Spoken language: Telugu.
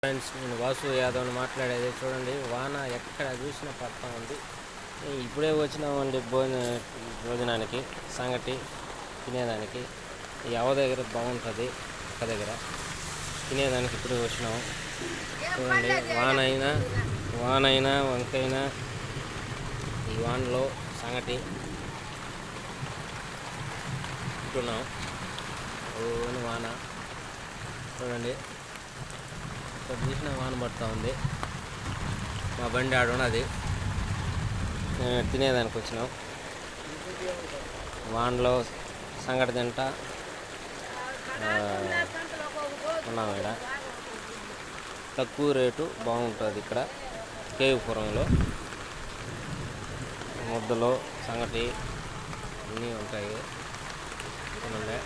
ఫ్రెండ్స్, నేను వాసు యాదవ్ని మాట్లాడేది. చూడండి, వాన ఎక్కడ చూసినా పడతా ఉంది. ఇప్పుడే వచ్చినామండి భోజనానికి, సంగటి తినేదానికి. ఈ అవ దగ్గర బాగుంటుంది, అక్క దగ్గర తినేదానికి ఇప్పుడే వచ్చినాము. చూడండి, వానైనా వంకైనా ఈ వానలో సంగటి తింటున్నాం. వాన చూడండి, ఇక్కడ చూసిన వాన పడుతూ ఉంది. మా బండి ఆడ ఉన్నది, తినేదానికి వచ్చినాం. వానలో సంగటి తింటా ఉన్నాం. ఇక్కడ తక్కువ రేటు బాగుంటుంది. ఇక్కడ కేవిపురంలో ముద్దలో సంగటి అన్నీ ఉంటాయి. చూడండి,